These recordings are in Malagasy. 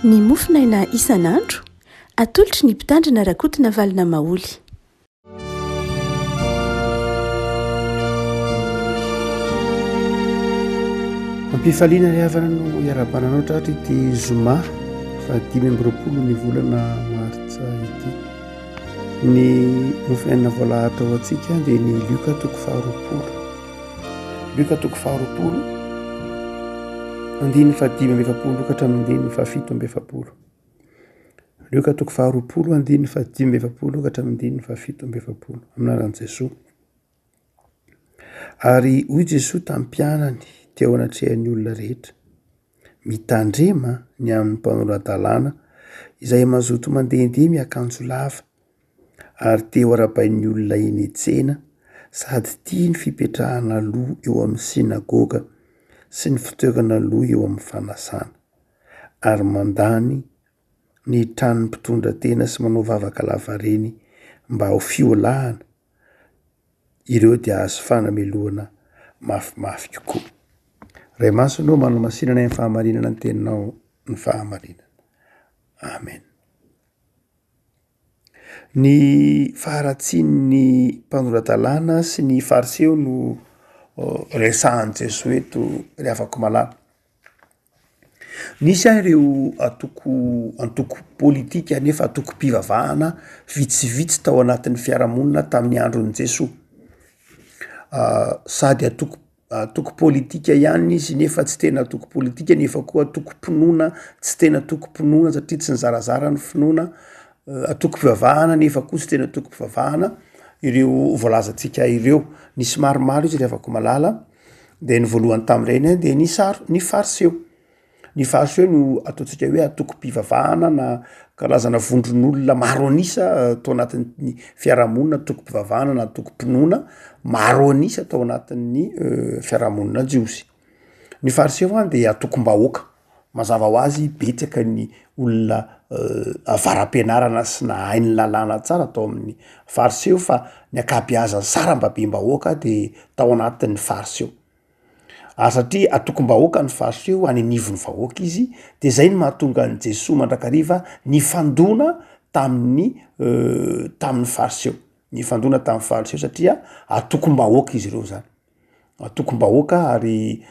ny mofinaina isan'andro atolotry ny mpitandrina rakotina valina maoly. ampifaliana ny havana no iarabananao tratra ity zoma fa 5 ny volana martsa ity. Ny mofinaina voalahatra ao antsika dia ny lioka toko 20. Lioka toko 20 andiny 5 ka hatramin'ny 7. Lioka toko 20 andiny 5 ka hatramin'ny 7 aminaran'i Jesosy. Ary hoy Jesosy tamin'ny mpianany teo anatrehan'ny olona rehetra, mitandrema ny amin'ny mpanolo-dalàna izay mazoto mandehandeha miakanjo lava, ary teo arabain'ny olona eny an-tsena, sady tia ny fipetrahana loha eo amin'ny sinagoga sy ny fitoerana loha eo amin'ny fanasana, ary mandany ny tranony mpitondra tena sy manao vavaka lava reny mba ho fiolahana. Ireo dia azo fanameloana mafimafy kokoa. Ray masonao manao masinana ny fahamarinana ny teninao ny fahamarinana. Amen. Ny faharatsian'ny mpanolo-dalàna sy ny fariseo no resahan'i Jesosy eto reafako malala. Nisy ireo antoko politika nefa antoko mpivavahana vitsivitsy tao anatin'ny fiarahamonina tamin'ny andron'i Jesosy. Sady atoko politika ihany izy nefa tsy tena atoko politika, nefa koa atoko mpinoana tsy tena atoko mpinoana satria tsy nizarazara ny finoana, atoko mpivavahana nefa koa tsy tena atoko mpivavahana. Ireo voalazantsika ireo nisy maromaro izy rehefa ko malala. Dia ny voalohany tamin'ireny dia ny fariseo. Ny fariseo no ataontsika hoe atoko mpivavahana na karazana vondron'olona maro anisa tao anatin'ny fiarahamonina, atoko mpivavahana na atoko mpinoana maro anisa tao anatin'ny fiarahamonina jiosy. Ny fariseo dia atokom-bahoaka, mazava ho azy betsaka ny olona avaram-pianarana sy nahay ny lalàna tsara tao amin'ny fariseo, fa ny akabeazany sarambabem-bahoaka dia tao anatin'ny fariseo. Satria atokom-bahoaka ny fariseo any anivon'ny vahoaka izy, dia zay ny mahatonga ny Jesosy mandrakariva nifandona tamin'ny fariseo. Nifandona tamin'ny fariseo satria atokom-bahoaka izy ireo zany. Atokom-bahoaka ary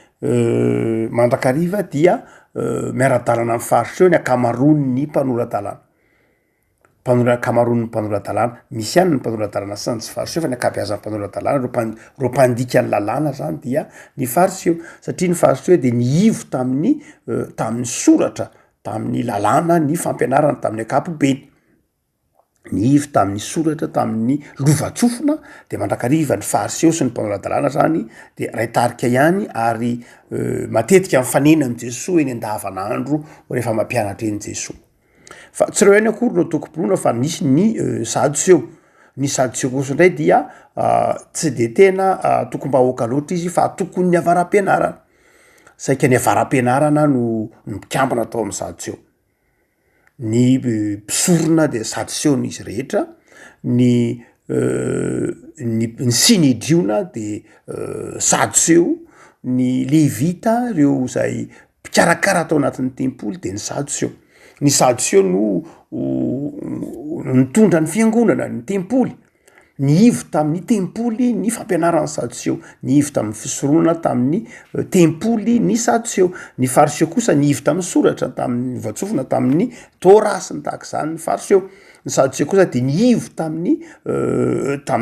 mandrakariva dia miara-dalana amin'ny fariseo ny akamaroan'ny mpanolo-dalàna. Akamaroan'ny mpanolo-dalàna, misy ihany ny mpanolo-dalàna sy tsy fariseo, fa ny akabeazan'ny mpanolo-dalàna ro mpandika ny lalàna zany dia ny fariseo, satria ny fariseo dia niivo tamin'ny soratra, tamin'ny lalàna ny fampianarana tamin'ny ankapobeny. Niivo tamin'ny soratra, tamin'ny lovatsofina, dia mandrakariva ny fariseo sy ny mpanolo-dalàna zany dia raitarika ihany ary matetika mifanena amin'ny Jesosy eny andavanandro rehefa mampianatra eny Jesosy. Fa tsy ireo ihany akory no atokom-pinoana, fa misy ny sadoseo. Ny sadoseo kosa indray dia tsy dia tena atokom-bahoaka loatra izy, fa atokon'ny avaram-pianarana. Saika ny avaram-pianarana no mikambana tao amin'ny sadoseo. Ny mpisorona dia sadoseo n'izy rehetra, ny sinedriona dia sadoseo, ny levita ireo zay mpikarakara tao anatin'ny tempoly dia ny sadoseo. Ny sadoseo no nitondra ny fiangonana, ny tempoly. Niivo tamin'ny tempoly ny fampianaran'ny sadoseo, niivo tamin'ny fisoroana tamin'ny tempoly ny sadoseo. Ny fariseo kosa niivo tamin'ny soratra, tamin'ny voatsofina, tamin'ny tora sy ny tahaka izany ny fariseo. Ny sadoseo kosa dia niivo tamin'ny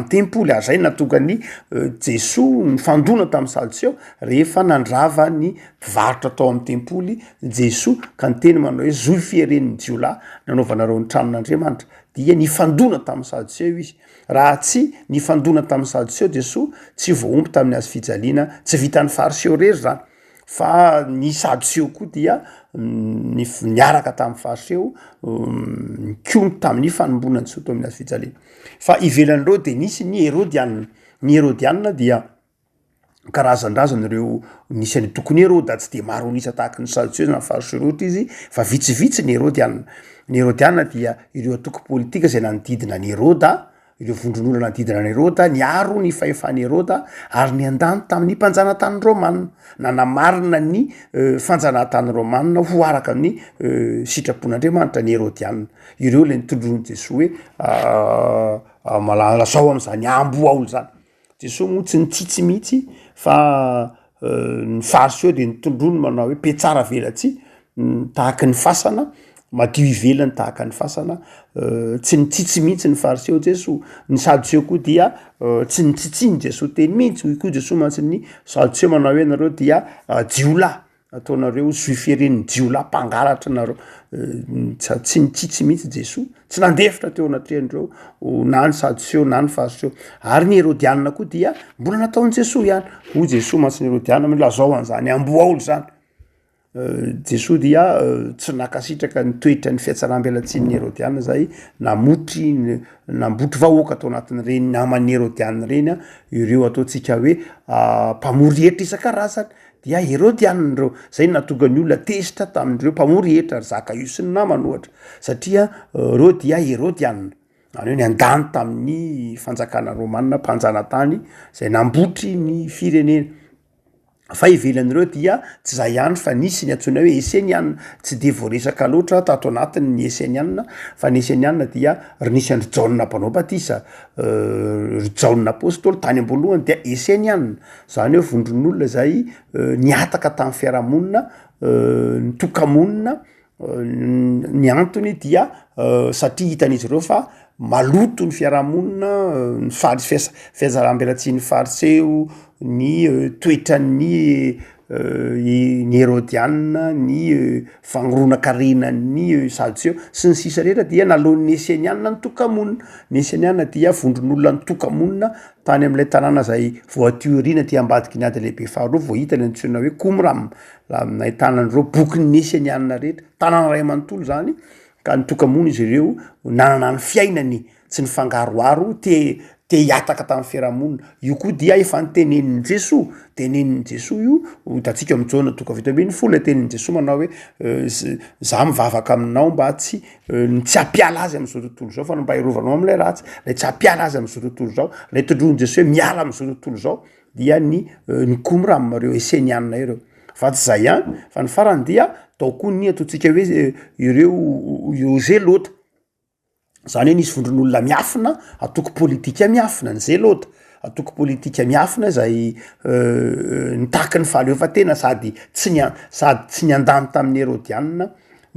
tempoly, ary zay nahatonga ny Jesosy nifandona tamin'ny sadoseo rehefa nandrava ny mpivarotra tao amin'ny tempoly Jesosy, ka ny teny manao hoe zoy fieren'ny jiolahy nanaovanareo ny tranon'Andriamanitra, dia nifandona tamin'ny sadoseo izy. Raha tsy nifandona tamin'ny sadoseo Jesosy, tsy voaompy tamin'ny hazo fijaliana, tsy vitan'ny fariseo rery zany. Fa ny sadoseo koa dia niaraka tamin'ny fariseo, nikomy tamin'ny fanombonany soto amin'ny hazo fijaliana. Fa ivelan'ireo dia nisy ny Herodianina. Ny Herodianina dia karazan-drazana ireo nisy any tokony Heroda, tsy dia maro nisa tahaka ny sadoseo na fariseo loatra izy, fa vitsivitsy ny Herodianina. Ny Herodianina dia ireo atoko politika izay nanodidina ny Heroda, ireo vondron'olona nadidina ny Herôda niaro ny fahefany Herôda ary ny andany tamin'ny mpanjanatany Rômanina nanamarina ny fanjanahantany Rômanina ho araka ny sitrapon'Andriamanitra ny Herôdianina. Ireo le nitondron'i Jesosy hoe malazao am'zany amboa olo zany. Jesosy moa tsy nitsitsy mihitsy fa ny fariseo de nitondrony manao hoe petsara velatsy tahaky ny fasana madio ivelany tahaka ny fasana tsy nitsitsy mihitsy ny fariseo Jesosy. Ny sadoseo koa dia tsy nitsitsiny Jesosy teny mihitsy hoy koa Jesosy mantsy ny sadoseo manao hoe nareo dia jiolahy ataonareo juif ireny jiolahy mpangalatra nareo tsy nitsitsy mihitsy Jesosy tsy nandefitra teo anatrehindreo na ny sadoseo na ny fariseo. Ary ny Herôdianina koa dia mbola nataony Jesosy ihany hoy Jesosy mantsy ny Herôdianina milazao an'zany amboa olo zany. Jesosy dia tsy nakasitraka ny toetra ny fiatsaram-belatsin'ny Herôdianina zay nambotry vahoaka atao anatin'ny reny naman'ny Herôdianina reny ireo ataotsika hoe mpamory hetra isan-karazany dia Herôdianina reo zay natonga ny olona tezitra tamindreo mpamory hetra zaka io sy ny namany ohatra satria reo dia Herôdianina any hoe ny andany tamin'ny fanjakana Rômanina mpanjanatany zay nambotry ny firenena. Fa ivelan'ireo dia tsy zay ihany fa nisy ny antsoina hoe Esenianina tsy de voaresaka loatra tato anatiny ny Esenianina fa ny Esenianina dia ry nisy andry Jaona mpanao batisa ry Jaona apôstôly tany am-boalohany dia Esenianina zany hoe vondron'olona zay niataka tamin'ny fiarahamonina ny tokamonina ny antony dia satria hitan'izy ireo fa maloto ny fiarahamonina ny fiazaram-belatsin'ny fariseo ny toetran'ny Herôdianina ny fagnorona-karena ny sadoseo sy ny sisa rehetra dia nalon'ny Esenianina ny tokamonina. Ny Esenianina dia vondron'olona ny tokamonina tany amin'ilay tanàna zay voatioirina ty ambadiky ny ady lehibe faharoa vao hita ny antsoina hoe Qumran nahitana an'ireo bokin'ny Esenianina rehetra tanàna ray amanontolo zany ka ny tokamona izy ireo nanana ny fiainany tsy ny fangaroaro te hiataka tamin'ny fiarahamonina. Io koa dia efa nytenenin'ny Jesosy tenenin'ny Jesosy io hitantsika am'Jaona toko vita ambin'ny folo tenenin'ny Jesosy manao hoe za mivavaka aminao mba tsy hampiala azy am'izao tontolo zao fa mba hirovanao am'ilay ratsy lay tsy hampiala azy am'izao tontolo zao lay tondron'ny Jesosy hoe miala am'izao tontolo zao dia ny Qumran reo Esenianina ireo. Fa tsy zay ihany fa ny farany dia tao koa ny ataontsika hoe ireo zelota zany hoe nisy vondron'olona miafina atoko politika miafina ny zelota atoko politika miafina zay nitaky ny fahaleovan-tena sady tsy ny andany tamin'ny Herôdianina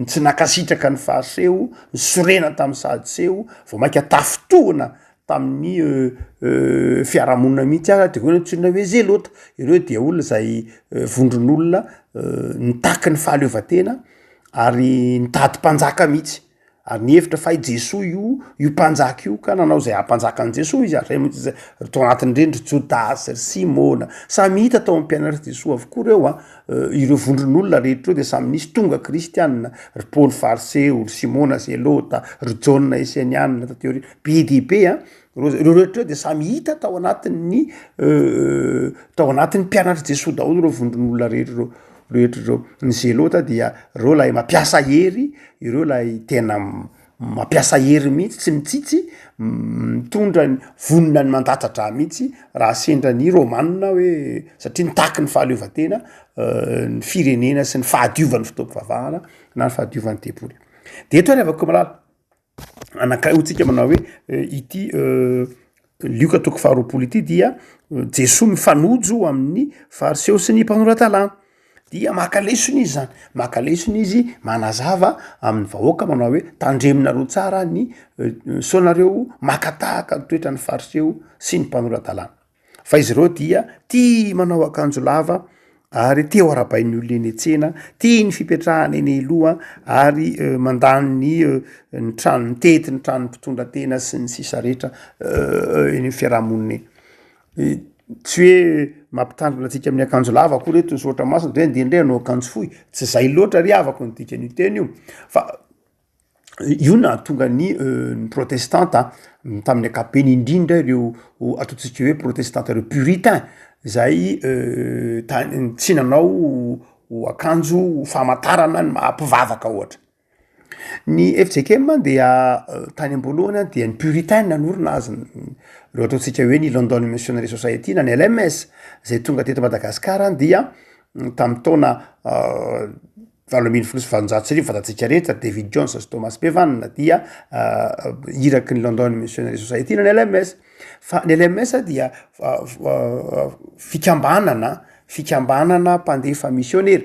tsy nakasitraka ny fariseo ny sorena tamin'ny sadoseo vao mainka tafitohana tamin'ny fiarahamonina mihitsy de hoe ntsona hoe zelota ireo dia olona zay vondron'olona nitaky ny fahaleovan-tena ary nitady mpanjaka mihitsy ary ny hevitra fa Jesosy io mpanjaka io ka nanao zay hampanjaka an Jesosy izy ary mihitsy tao anatin'ny reny ry Jodas ry Simona samy hita tao amin'ny mpianatra Jesosy avokoa reo ireo vondron'olona rehetra reo de samy nisy tonga kristianina ry Paoly fariseo ry Simona zelota ry Jaona Esenianina tateo be de be reo rehetra reo de samy hita tao anatin'ny mpianatra Jesosy daholo reo vondron'olona rehetra reo. Ny zelota dia reo lay mampiasa hery ireo lay tena mampiasa hery mihitsy tsy mitsitsy mitondra ny vonina ny mandatatra mihitsy raha sendra ny Rômanina hoe satria nitaky ny fahaleovan-tena ny firenena sy ny fahadiovan'ny fitaovam-pivavahana na ny fahadiovan'ny depoly. De eto any avako malala anakay hotsika manao hoe ity lioka toko faharoapolo ity dia Jesosy mifanojo amin'ny fariseo sy ny mpanoran-talàna dia makalesony izy zany makalesony izy manazava amin'ny vahoaka manao hoe tandreminareo tsara ny sonareo makatahaka ny toetra ny fariseo sy ny mpanoran-talàna. Fa izy ireo dia tia manao akanjo lava ary tia ho arabain'ny olona eny an-tsena tia ny fipetrahana eny aloha ary mandany ny trano tety ny trano mpitondra-tena sy ny sisa rehetra eny amin'ny fiarahamonina eny. Tsy hoe mampitandrina atsika amin'ny akanjo lava koa reto nysotra masina de ndrendray anao akanjo fohy tsy zay loatra ry avako ny dikany teny io fa io na tonga ny protestanta tamin'ny ankapobeny indrindra ireo ataontsika hoe protestanta ireo puritain zay tsy nanao akanjo famantarana ny mahampivavaka ohatra Ny FJKM dia tany am-boalohany dia ny puritaine nanorina azy reo ataontsika hoe ny London Missionary Society na ny LMS zay tonga teto Madagasikara dia tamin'ny taona 1870 fantatsika rehetra David Jones sy Thomas Bevan dia iraky ny London Missionary Society na ny LMS fa ny LMS dia fikambanana mpandefa missionnaire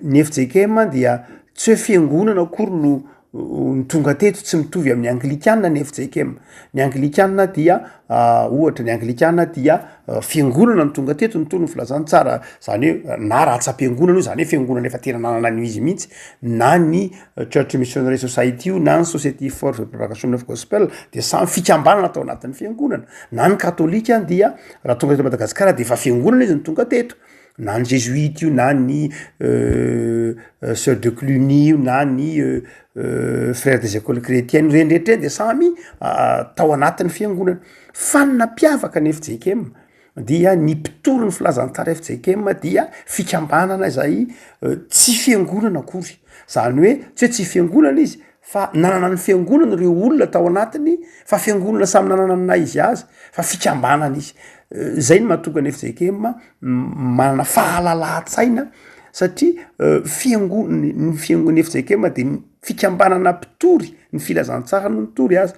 ny FJKM dia tsy hoe fiangonana akory no ny tonga teto tsy mitovy amin'ny Anglikana ny FJKM. Ny Anglikana dia ohatra ny Anglikana dia fiangonana ny tonga teto ny toy ny filazany tsara zany hoe na ratsa-piangonana io zany hoe fiangonana efa tena nanana ny izy mihitsy na ny Church Missionary Society io na ny Society for the Propagation of Gospel dia samy fikambanana atao anatin'ny fiangonana na ny katolika dia raha tonga teto Madagasikara dia efa fiangonana izy ny tonga teto na ny jésuite io na ny sœur de Cluny io na ny frère des écoles chrétiennes rendrehetra dia samy tao anatin'ny fiangonana fa ny nampiavaka ny FJKM dia ny mpitoro ny filazantsara FJKM dia fikambanana izay tsy fiangonana akory zany hoe tsy fiangonana izy fa nanana ny fiangonana reo olona tao anatiny fa fiangonana samy nanana na izy azy fa fikambanana izy zay ny mahatonga ny FJKM manana fahalala-tsaina satria ny fiangonana FJKM dia fikambanana mpitory ny filazantsara no mitory azy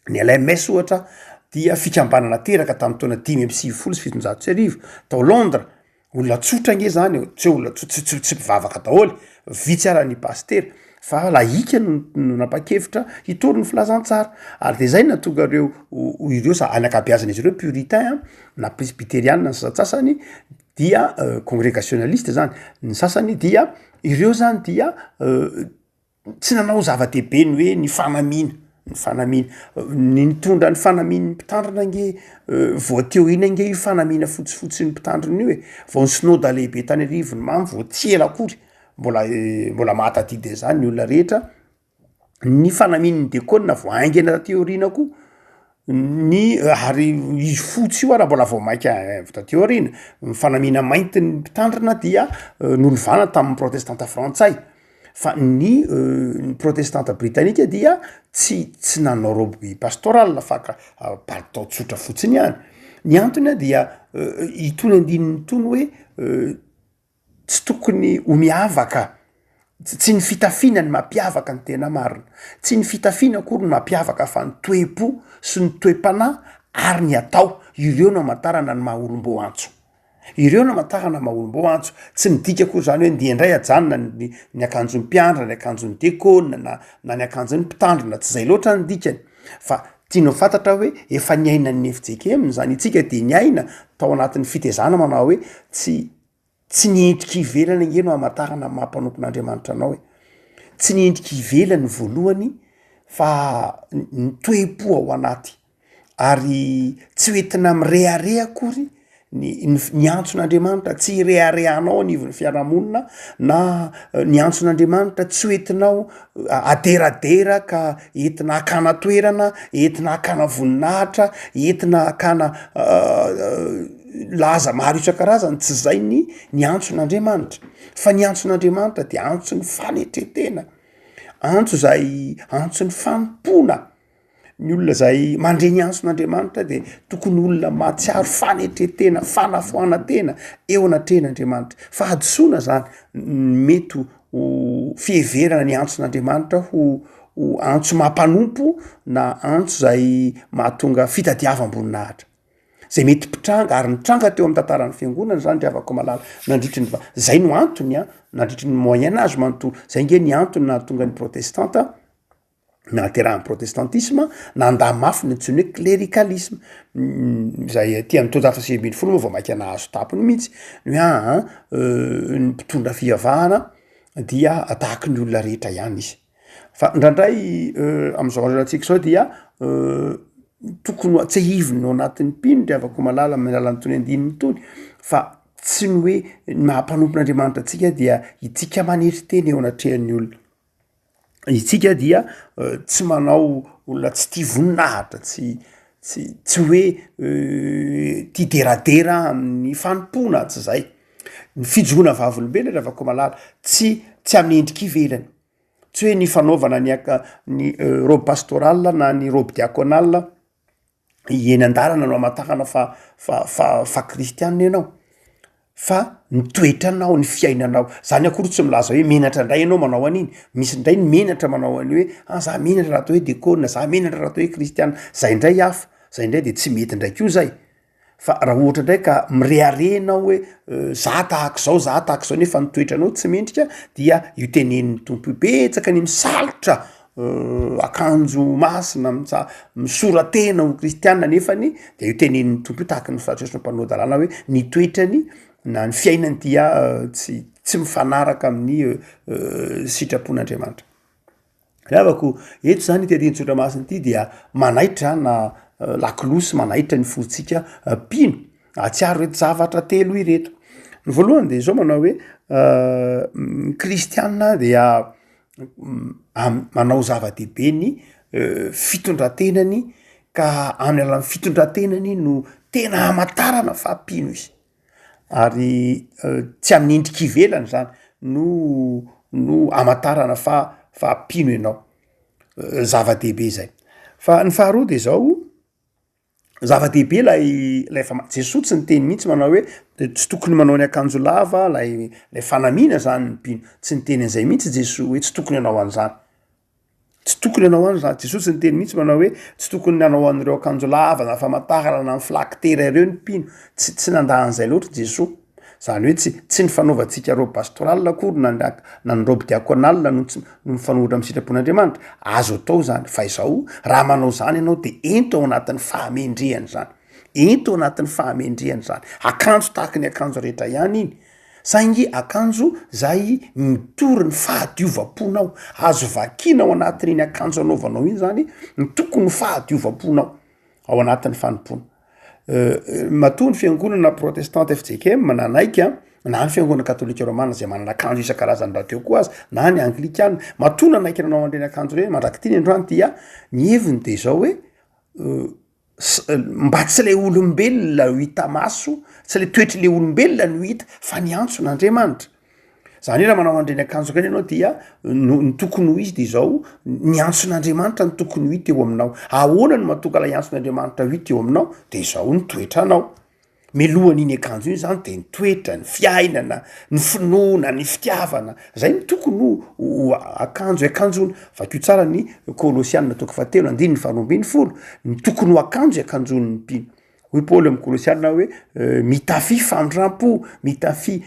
ny LMS ohatra dia fikambanana teraka tamin'ny taona 5 tao Londres olona tsotra nge zany tsy olona tsy mpivavaka daholo vitsy ara ny paster fa laika no napakevitra hitory ny filazantsara ary de zay natonga ireo sa anakabeazana izy ireo puritain na presbyteriana ny sasatsasany dia congrégationaliste zany ny sasany dia ireo zany dia tsy nanao zava-dehibe ny hoe ny fanamina ny nitondra ny fanaminy mpitandrina nge voateorina nge io fanamina fotsifotsy ny mpitandrina io vao ny synoda lehibe tany arivony mamy vao tsy ela akory mbola mahatadidy zany ny olona rehetra ny fanaminy ny dekona vo aingena teorina koa ny ary izy fotsy io raha mbola vao maika teorina ny fanamina mainty ny mpitandrina dia nolovana tamin'ny protestanta frantsay fa ny protestanta britannika dia tsy nanao roby pastoral fa ka palitao tsotra fotsiny ihany ny antony dia itony andininy tony hoe tsy tokony ho miavaka tsy ny fitafiana ny mampiavaka ny tena marina tsy ny fitafiana akory ny mampiavaka fa ny toe-po sy ny toe-panahy ary ny atao ireo no amantarana ny maha-olom-bo antso ireo no amantarana maha-olom-bo antso tsy midika akory zany hoe ndiandray ajanona ny akanjon'ny mpiandra ny akanjon'ny dekona na ny akanjon'ny mpitandrina tsy zay loatra ny dikany fa tianao fantatra hoe efa ny ainan'ny FJKM zany itsika de ny aina tao anatin'ny fitezana manao hoe tsy niendrika ivelany nge no amantarana mampanompon'Andriamanitra anao hoe tsy niendrika ivelany voalohany fa ny toe-po ao anaty ary tsy hoentina mireare akory ny antson'Andriamanitra tsy reareanao anivon'ny fiarahamonina na ny antson'Andriamanitra tsy hoentinao aderadera ka entina akana toerana entina akana voninahitra entina akana laza maro isan-karazany tsy zay ny antson'Andriamanitra fa ny antson'Andriamanitra dia antsony fanetretena antsony fanompona ny olona zay mandreny antson'Andriamanitra dia tokony olona mahatsiaro fanetretena fanafoana-tena eo anatren'Andriamanitra fa adosoana zany mety ho fieverana ny antson'Andriamanitra ho antso mampanompo na antso zay mahatonga fitadiavam-boninahitra zay mety mpitranga ary nitranga teo amin'ny tantaran'ny fiangonana zany driavako malala nandritry ny zay no antony nandritry ny moyen âge manontolo zay nge ny antony nahatonga ny protestanta nahaterahan'ny protestantisme nanda mafy ny antsony hoe cléricalisme zay tia ny tojafa sibiny folo moa vao maika nahazo tapony mihitsy ny hoe ny mpitondra fivavahana dia atahaky ny olona rehetra ihany izy fa ndrandray am'izao atsika zao dia tokony tsy hivony ao anatin'ny mpino driavako malala amin'ny alalany tony andininy tony fa tsy ny hoe mahampanompon'Andriamanitra atsika dia itsika manetry teny eo anatrehan'ny olona itsika dia tsy manao olona tsy tia voninahitra tsy hoe tia deradera amin'ny fanompona tsy zay ny fijona vavolombelona driavako malala tsy amin'ny endrika ivelany tsy hoe ny fanaovana ny robe pastoral na ny robe diaconal eny an-dalana no amatahana fa kristianina ianao fa nitoetra anao ny fiainanao zany akory tsy milaza hoe menatra indray ianao manao an'iny misy indray ny menatra manao any hoe za menatra raha atao hoe diakona za menatra raha atao hoe kristiana zay indray hafa zay indray de tsy mety ndraiky io zay fa raha ohatra ndray ka mireharenao hoe za tahaka zao nefa nitoetra anao tsy mendrika dia io teneniny tompo betsaka ny misalotra akanjo masina misoratena ho kristianina nefany de io teneniny tompo io tahaka ny fahatrosony mpanao dalàna hoe nitoetrany na ny fiainany dia tsy mifanaraka amin'ny sitrapon'Andriamanitra. Ravako eto zany teteny masina ity dia manaitra na lakilosy manaitra ny fontsika pino atsiaro reto zavatra telo ireto. Ny voalohany de zao manao hoe kristianina dia manao zava-dehibe ny fitondrantenany ka amin'ny alalan'ny fitondrantenany no tena amatarana fa pino izy ary tsy amin'ny endriky ivelany zany no amatarana fa pino ianao zava-dehibe zay. Fa ny faharoa de zao zava-dehibe lay Jesosy tsy niteny mihitsy manao hoe tsy tokony manao ny akanjo lava lay fanamina zany ny pino tsy niteny an'izay mihitsy Jesosy hoe tsy tokony anao an'zany tsy tokony anao any zany Jesosy niteny mihitsy manao hoe tsy tokony anao an'ireo akanjo lava na famantarana na filakitera ireo ny pino tsy nandahan'izay loatra Jesosy zany hoe tsy ny fanaovantsika robe pastoral akory na ny robe diaconal no mifanohitra amin'ny sitrapon'Andriamanitra azo atao zany fa izao raha manao zany ianao de ento ao anatin'ny fahamendrehany zany ento ao anatin'ny fahamendrehany zany akanjo tahaka ny akanjo rehetra ihany iny saingy akanjo zay mitory ny fahadiovam-ponao azo vakina ao anatin'iny akanjo anaovanao iny zany ny tokony fahadiovam-ponao ao anatin'ny fanompona. Matoa ny fiangonana protestante FJKM nanaiky na ny fiangonana katolika romana zay manana akanjo isan-karazany raha teo koa azy na ny anglikana matoa nanaiky nanao andreny akanjo reny mandrakitiny androany dia ny heviny de zao hoe mba tsy le olombelona ho hita maso tsy le toetry le olombelona no hita fa ny antson'Andriamanitra zany hoe raha manao andreny akanjo reny ianao dia ny tokony ho izy de zao ny antson'Andriamanitra ny tokony ho hita eo aminao ahoana ny matoka lay antson'Andriamanitra ho hita eo aminao de zao ny toetra anao melohan'iny akanjo iny zany de ny toetra ny fiainana ny finoana ny fitiavana zay ny tokony ho akanjona vakio tsara ny Kolosianina toko 7:20 ny tokony ho akanjo akanjon'ny pino hoy Paoly amin'ny Kolosianina hoe mitafy fandrampo mitafy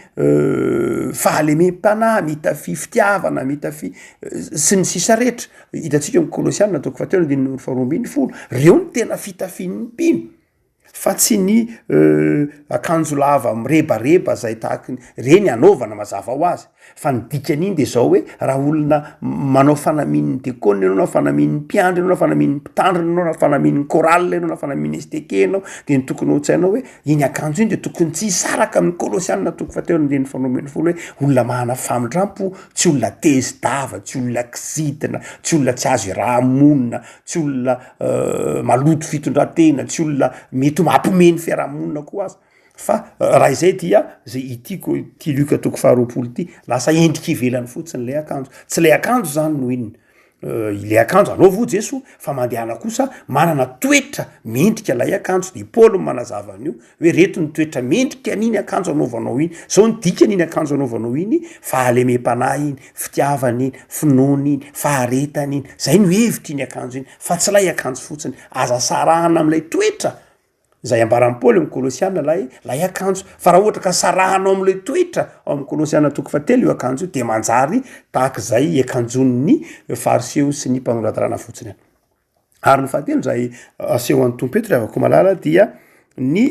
fahalemem-panahy mitafy fitiavana mitafy sy ny sisa rehetra hitantsika amin'ny Kolosianina toko 7:20 reo ny tena fitafian'ny pino fa tsy ny akanjo lava mirebareba zay tahaka reny anaovana mazava ho azy fa ny dikan'iny de zao hoe raha olona manao fanamin'ny dekona ianao na fanamin'ny mpiandry ianao na fanamin'ny mpitandrina ianao na fanamin'ny choral ianao na fanamin'ny esteke ianao de ny tokony hotsainao hoe iny akanjo iny de tokony tsy hisaraka amin'ny Kolosianina toko 7:20 hoe olona mahana famindrampo tsy olona tezi-dava tsy olona kizitina tsy olona tsy azo rahamonina tsy olona maloto fitondratena tsy olona mety mampomeny fiarahamonina koa azy fa raha izay dia zay itiko ty Luka toko 2 ty lasa endriky ivelany fotsiny le akanjo tsy le akanjo zany no inona le akanjo anaovo Jeso fa mandehana kosa manana toetra mendrika lay akanjo de Paoly manazava an'io hoe reto ny toetra mendrika an'iny akanjo anaovanao iny zao ny dikan'iny akanjo anaovanao iny fahalemem-panahy iny fitiavana iny finoana iny faharetana iny zay no hevitra iny akanjo iny fa tsy lay akanjo fotsiny aza sarahana amin'ilay toetra zay ambaran'ny Paoly amin'ny Kolosianina lay akanjo fa raha ohatra ka sarahanao amin'ilay toetra ao amin'ny Kolosianina toko 7 io akanjo de manjary tahaka zay akanjon'ny fariseo sy ny mpanoradarana fotsiny ary ny fahatelo zay aseho an'ny tompo eto rehavako malala dia ny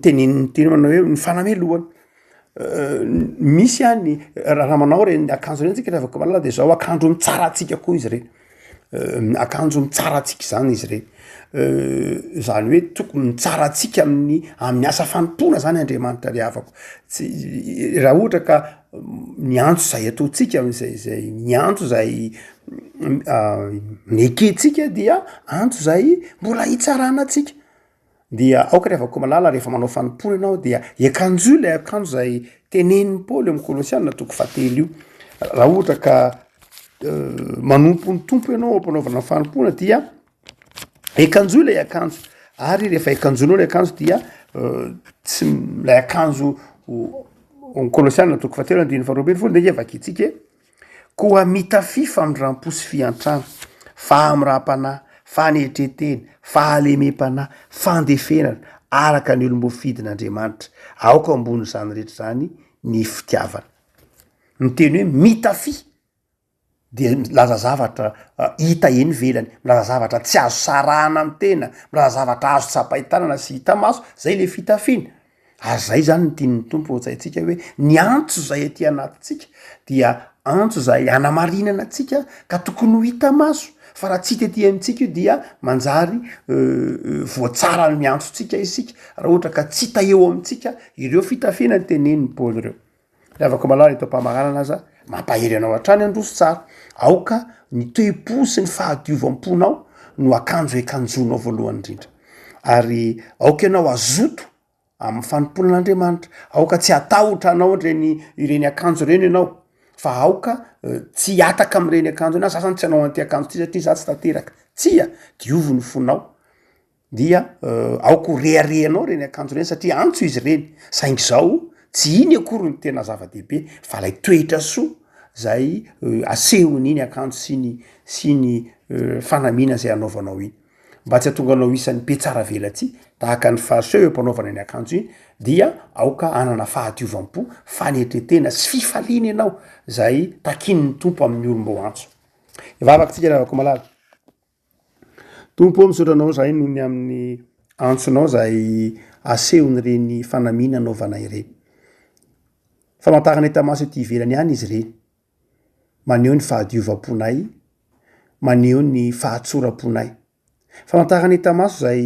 teneny manao hoe ny fanamelohana misy any raha manao reny akanjo reny tsika rehavako malala de zao akanjo mitsara atsika koa izy reny akanjo mitsara atsika zany izy reny zany hoe tokony mitsara atsika amin'ny asa fanompona zany Andriamanitra ry havako raha ohatra ka ny antso zay ataotsika zay ny antso zay nekentsika dia antso zay mbola hitsarana atsika dia aoka rehavako malala rehefa manao fanompona ianao dia akanjo io lay akanjo zay teneniny Paoly amin'ny Kolosianina toko 7 io raha ohatra ka manompo ny tompo ianao ampanaovana fanompona dia ekanjo ilay akanjo ary rehefa ekanjonao lay akanjo dia tsy lay akanjo kolosiana toko fatelo andiny faharoapelo folo de iavaka itsika koa mitafy famindram-posy fiantrano fahamirampanahy fanetreteny fahalemem-panahy fandefenana araka ny olombofidin'andriamanitra aoka ambony zany rehetra zany ny fitiavana ny teny hoe mitafy de milaza zavatra hita eny velany milaza zavatra tsy azo sarahana amy tena milaza zavatra azo tsapahitanana sy hita maso zay le fitafiana ary zay zany ny tian'ny tompo ozaitsika hoe ny antso zay aty anatytsika dia antso zay anamarinana atsika ka tokony ho hita maso fa raha tsy tety amitsika io dia manjary voatsara ny antsotsika isika raha ohatra ka tsy hita eo amitsika ireo fitafiana ny teneniny Paoly reo lavako malala eto mpamaranana aza mampahery anao hatrany androso tsara aoka ny toe-po sy ny fahadiovam-ponao no akanjo ekanjonao voalohany indrindra ary aoka ianao azoto amin'ny fanomponan'Andriamanitra aoka tsy atahotra anao ireny akanjo reny ianao fa aoka tsy ataka am'ireny akanjo ena sasany tsy anao anty akanjo ty satria za tsy tanteraka tsia diovo ny fonao dia aoka ho reharehanao reny akanjo reny satria antso izy reny saingy zao tsy iny akory ny tena zava-dehibe fa lay toetra soa zay asehony iny akanjo sy ny fanamina zay anaovanao iny mba tsy atonga anao isan'ny be tsara velatsy tahaka ny fahaseho eo mpanaovana ny akanjo iny dia aoka anana fahadiovam-po fanetretena sy fifaliana ianao zay takin'ny tompo amin'ny olombo antso ivavaky tsika lavako malala tompo misotranao zay noho ny amin'ny antsonao zay asehony reny fanamina anaovana ireny famantarana etamaso ety ivelany ihany izy reny maneho ny fahadiovam-ponay maneho ny fahatsoram-ponay famantarana etamaso zay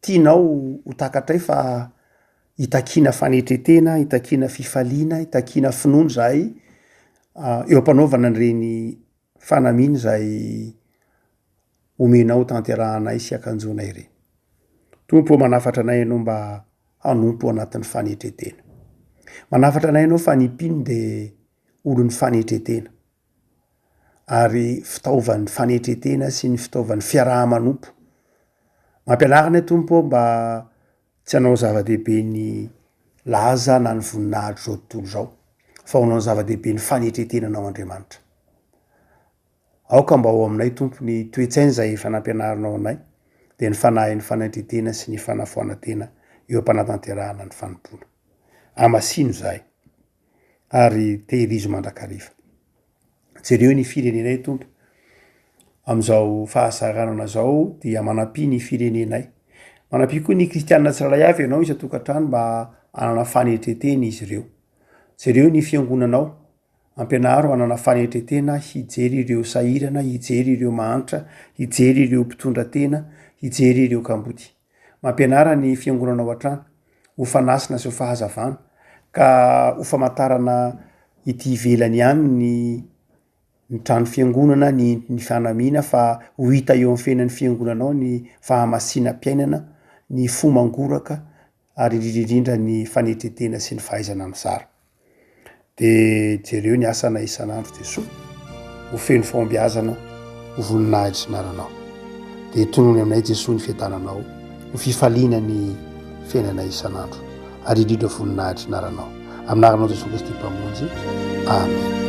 tianao ho takatray fa hitakina fanetretena hitakina fifaliana hitakina finono zay eo ampanaovana nyreny fanaminy zay omenao tanterahanay sy akanjonay reny tompo manafatra anay ianao mba hanompo anatin'ny fanetretena manafatra anay ianao fa nipino de olon'ny fanetretena ary fitaovan'ny fanetretena sy ny fitaovan'ny fiaraha-manompo mampianarana tompo mba tsy hanao zava-dehibe ny laza na ny voninahitry zao tontolo zao fa honao zava-dehibe ny fanetretena anao Andriamanitra aoka mba ao aminay tompo ny toetsainy zay efa nampianarinao anay de ny fanahy ny fanetretena sy ny fanafoana-tena eo ampanatanterahana ny fanompona amasino zay ary tehirizo mandrakariva jereo ny firenenay tompo am'izao fahasaranana zao dia manampy ny firenenay manampy koa ny kristianina tsiralay avy ianao isa tokantrano mba anana fanetretena izy ireo jereo ny fiangonanao ampianaro anana fanetretena hijery ireo sahirana hijery ireo mahantra hijery ireo mpitondra tena hijery ireo kamboty mampianara ny fiangonanao atrano ho fanasina sy ho fahazavana ka ho famantarana ity ivelany ihany ny trano fiangonana ny fanamina fa ho hita eo amin'ny fiainan'ny fiangonanao ny fahamasina-piainana ny fomangoraka ary indrindrindrindra ny fanetretena sy ny fahaizana mizara de jereo ny asana isan'andro Jesosy ho feno fombiazana ho voninahitry naranao de tonony aminay Jesosy ny fiadananao ho fifaliana ny fiainana isan'andro ary indrindra voninahitry naranao aminaranao Jesosy Kristy mpamonjy amen